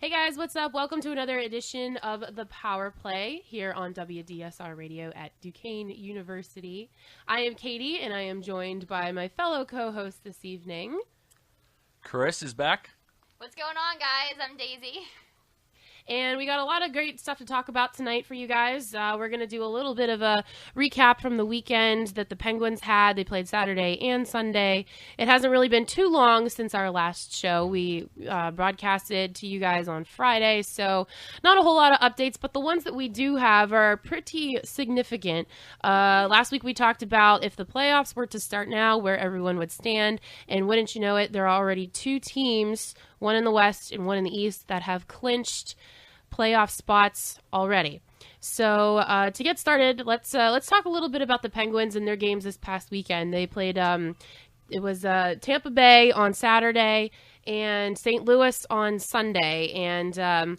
Hey guys, what's up? Welcome to another edition of the Power Play here on WDSR Radio at Duquesne University. I am Katie, and I am joined by my fellow co-host this evening. Chris is back. What's going on, guys? I'm Daisy. And we got a lot of great stuff to talk about tonight for you guys. We're going to do a little bit of a recap from the weekend that the Penguins had. They played Saturday and Sunday. It hasn't really been too long since our last show. We broadcasted to you guys on Friday, so not a whole lot of updates, but the ones that we do have are pretty significant. Last week we talked about if the playoffs were to start now, where everyone would stand, and wouldn't you know it, there are already two teams, one in the West and one in the East, that have clinched playoff spots already. So to get started, let's talk a little bit about the Penguins and their games this past weekend. They played it was Tampa Bay on Saturday and St. Louis on Sunday, and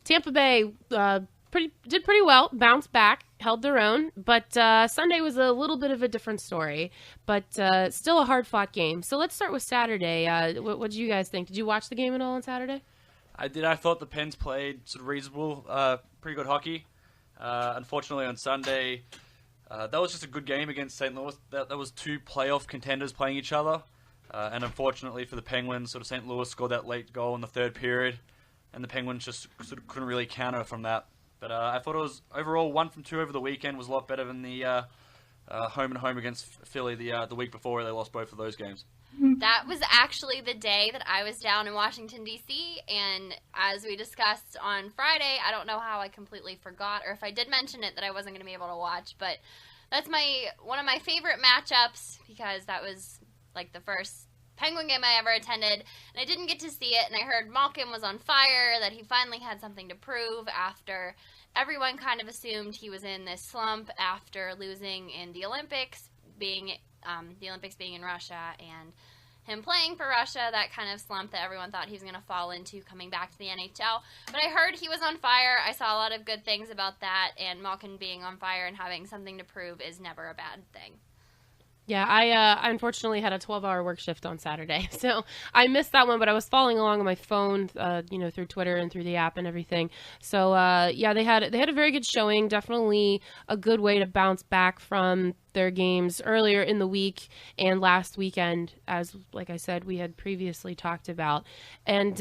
Tampa Bay did pretty well, bounced back, held their own, but Sunday was a little bit of a different story, but still a hard-fought game. So let's start with Saturday. What did you guys think? Did you watch the game at all on Saturday? I did. I thought the Pens played sort of reasonable, pretty good hockey. Unfortunately, on Sunday, that was just a good game against St. Louis. That was two playoff contenders playing each other. And unfortunately for the Penguins, sort of St. Louis scored that late goal in the third period, and the Penguins just sort of couldn't really counter from that. But I thought it was overall 1 from 2 over the weekend was a lot better than the home and home against Philly the week before, where they lost both of those games. That was actually the day that I was down in Washington, D.C., and as we discussed on Friday, I don't know how I completely forgot, or if I did mention it, that I wasn't going to be able to watch, but that's one of my favorite matchups, because that was like the first Penguin game I ever attended, and I didn't get to see it, and I heard Malkin was on fire, that he finally had something to prove after everyone kind of assumed he was in this slump after losing in the Olympics, being in Russia, and him playing for Russia, that kind of slump that everyone thought he was going to fall into coming back to the NHL. But I heard he was on fire. I saw a lot of good things about that, and Malkin being on fire and having something to prove is never a bad thing. Yeah, I unfortunately had a 12-hour work shift on Saturday, so I missed that one, but I was following along on my phone, through Twitter and through the app and everything. So, they had a very good showing, definitely a good way to bounce back from their games earlier in the week and last weekend, as, like I said, we had previously talked about. And,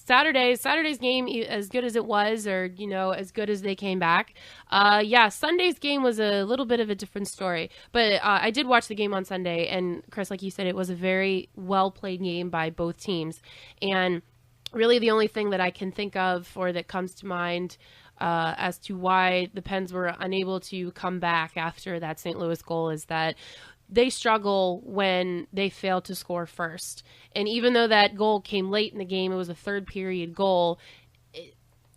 Saturday's game, as good as it was, or, as good as they came back. Sunday's game was a little bit of a different story. But I did watch the game on Sunday, and Chris, like you said, it was a very well-played game by both teams. And really the only thing that I can think of, or that comes to mind, as to why the Pens were unable to come back after that St. Louis goal is that they struggle when they fail to score first. And even though that goal came late in the game, it was a third period goal,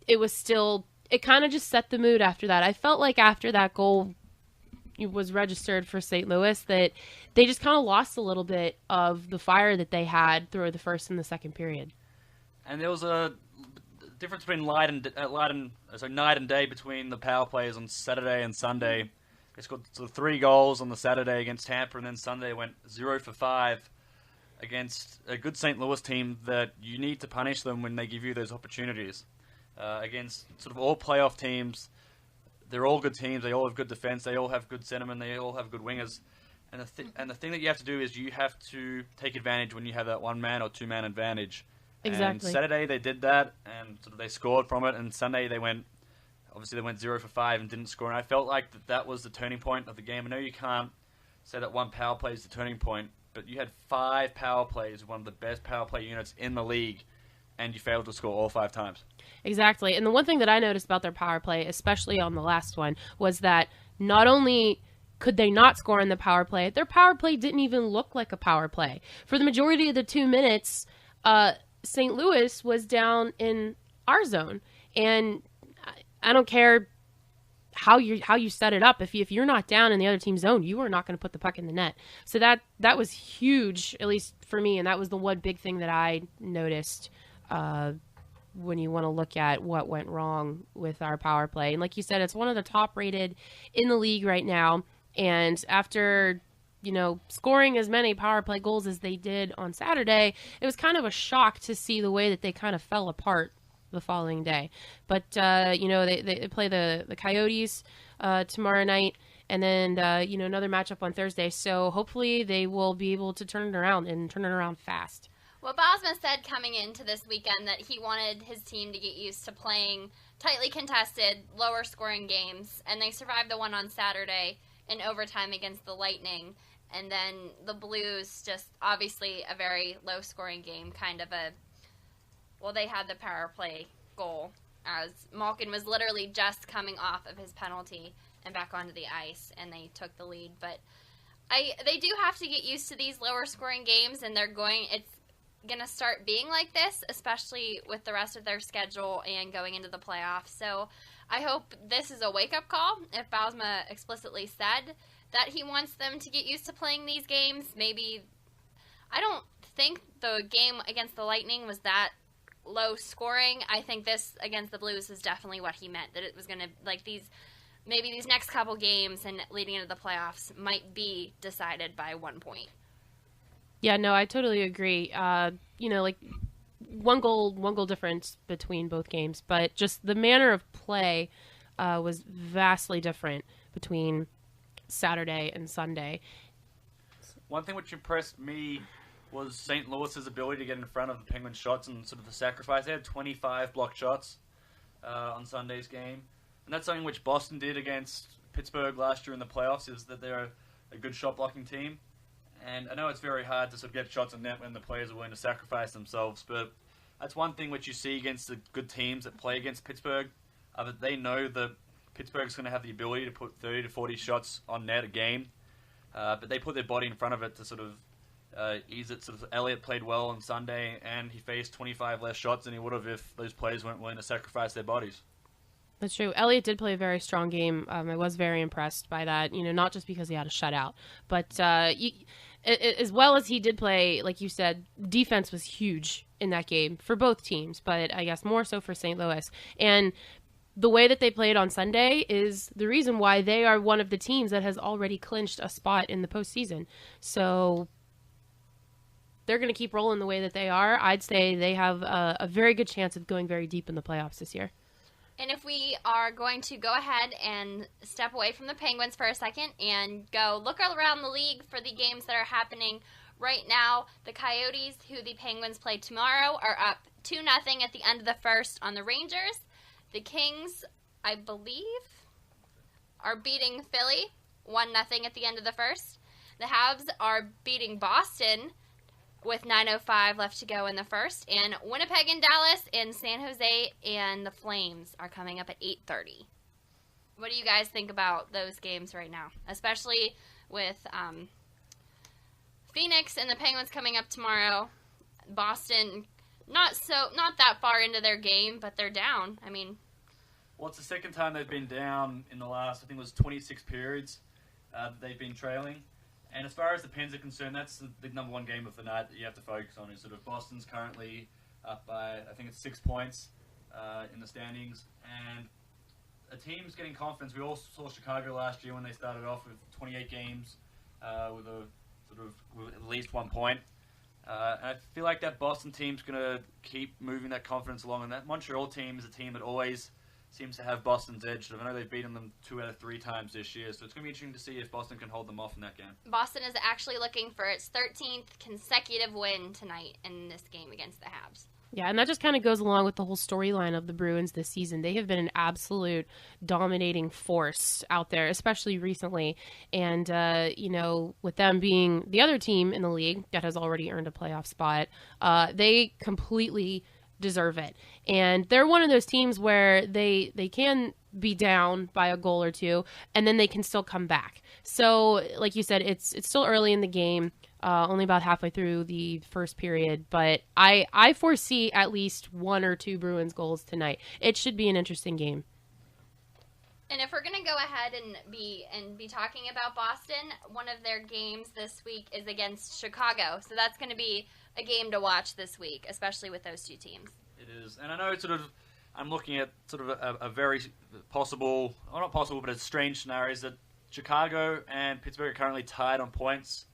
it was still, it kind of just set the mood after that. I felt like after that goal was registered for St. Louis that they just kind of lost a little bit of the fire that they had through the first and the second period. And there was a difference between night and day between the power plays on Saturday and Sunday. They scored 3 goals on the Saturday against Tampa, and then Sunday went 0 for 5 against a good St. Louis team that you need to punish them when they give you those opportunities. Against sort of all playoff teams, they're all good teams. They all have good defense. They all have good centermen. They all have good wingers. And the thing that you have to do is you have to take advantage when you have that 1-man or 2-man advantage. Exactly. And Saturday they did that, and sort of they scored from it. And Sunday they went 0 for 5 and didn't score. And I felt like that was the turning point of the game. I know you can't say that one power play is the turning point, but you had 5 power plays, one of the best power play units in the league, and you failed to score all 5 times. Exactly. And the one thing that I noticed about their power play, especially on the last one, was that not only could they not score in the power play, their power play didn't even look like a power play. For the majority of the 2 minutes, St. Louis was down in our zone. And I don't care how you set it up. If you're not down in the other team's zone, you are not going to put the puck in the net. So that was huge, at least for me, and that was the one big thing that I noticed when you want to look at what went wrong with our power play. And like you said, it's one of the top rated in the league right now. And after scoring as many power play goals as they did on Saturday, it was kind of a shock to see the way that they kind of fell apart the following day. But, they play the Coyotes tomorrow night, and then, another matchup on Thursday. So hopefully they will be able to turn it around fast. Well, Bosma said coming into this weekend that he wanted his team to get used to playing tightly contested, lower scoring games, and they survived the one on Saturday in overtime against the Lightning. And then the Blues, just obviously a very low scoring game, they had the power play goal as Malkin was literally just coming off of his penalty and back onto the ice, and they took the lead. But they do have to get used to these lower scoring games, and it's going to start being like this, especially with the rest of their schedule and going into the playoffs. So I hope this is a wake-up call. If Bausma explicitly said that he wants them to get used to playing these games, maybe I don't think the game against the Lightning was that low scoring. I think this against the Blues is definitely what he meant, that it was going to, maybe these next couple games and leading into the playoffs might be decided by 1 point. Yeah, no, I totally agree. One goal difference between both games, but just the manner of play was vastly different between Saturday and Sunday. One thing which impressed me was St. Louis's ability to get in front of the Penguins' shots and sort of the sacrifice. They had 25 blocked shots on Sunday's game, and that's something which Boston did against Pittsburgh last year in the playoffs, is that they're a good shot-blocking team. And I know it's very hard to sort of get shots on net when the players are willing to sacrifice themselves, but that's one thing which you see against the good teams that play against Pittsburgh, that they know that Pittsburgh's going to have the ability to put 30 to 40 shots on net a game, but they put their body in front of it to sort of ease it. Sort of Elliott played well on Sunday, and he faced 25 less shots than he would have if those players weren't willing to sacrifice their bodies. That's true. Elliott did play a very strong game. I was very impressed by that, not just because he had a shutout, but as well as he did play, like you said, defense was huge in that game for both teams, but I guess more so for St. Louis. And the way that they played on Sunday is the reason why they are one of the teams that has already clinched a spot in the postseason. So they're going to keep rolling the way that they are. I'd say they have a very good chance of going very deep in the playoffs this year. And if we are going to go ahead and step away from the Penguins for a second and go look around the league for the games that are happening right now, the Coyotes, who the Penguins play tomorrow, are up 2-0 at the end of the first on the Rangers. The Kings, I believe, are beating Philly 1-0 at the end of the first. The Habs are beating Boston with 9:05 left to go in the first. And Winnipeg and Dallas and San Jose and the Flames are coming up at 8:30. What do you guys think about those games right now? Especially with Phoenix and the Penguins coming up tomorrow. Boston, not that far into their game, but they're down. Well, it's the second time they've been down in the last, I think it was 26 periods that they've been trailing. And as far as the Pens are concerned, that's the number one game of the night that you have to focus on. Is sort of Boston's currently up by, I think it's 6 points in the standings. And a team's getting confidence. We all saw Chicago last year when they started off with 28 games with at least 1 point. And I feel like that Boston team's going to keep moving that confidence along. And that Montreal team is a team that always seems to have Boston's edge. I know they've beaten them 2 out of 3 times this year, so it's going to be interesting to see if Boston can hold them off in that game. Boston is actually looking for its 13th consecutive win tonight in this game against the Habs. Yeah, and that just kind of goes along with the whole storyline of the Bruins this season. They have been an absolute dominating force out there, especially recently. And, with them being the other team in the league that has already earned a playoff spot, they completely deserve it. And they're one of those teams where they can be down by a goal or two, and then they can still come back. So, like you said, it's still early in the game, only about halfway through the first period, but I foresee at least 1 or 2 Bruins goals tonight. It should be an interesting game. And if we're going to go ahead and be talking about Boston, one of their games this week is against Chicago. So that's going to be a game to watch this week, especially with those 2 teams. It is. And I know I'm looking at sort of a very possible, or not possible, but a strange scenario is that Chicago and Pittsburgh are currently tied on points.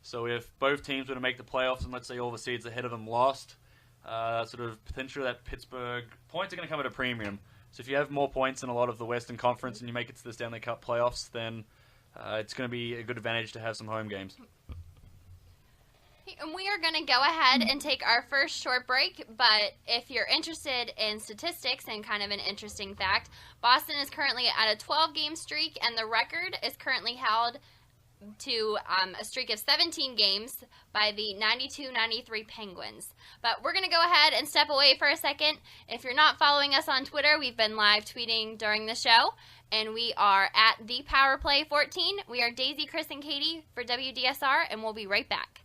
So if both teams were to make the playoffs and let's say all the seeds ahead of them lost, sort of potential that Pittsburgh points are going to come at a premium. So if you have more points in a lot of the Western Conference and you make it to the Stanley Cup playoffs, then it's going to be a good advantage to have some home games. And we are going to go ahead and take our first short break, but if you're interested in statistics and kind of an interesting fact, Boston is currently at a 12-game streak, and the record is currently held to a streak of 17 games by the 92-93 Penguins. But we're going to go ahead and step away for a second. If you're not following us on Twitter, we've been live tweeting during the show, and we are at ThePowerPlay14. We are Daisy, Chris, and Katie for WDSR, and we'll be right back.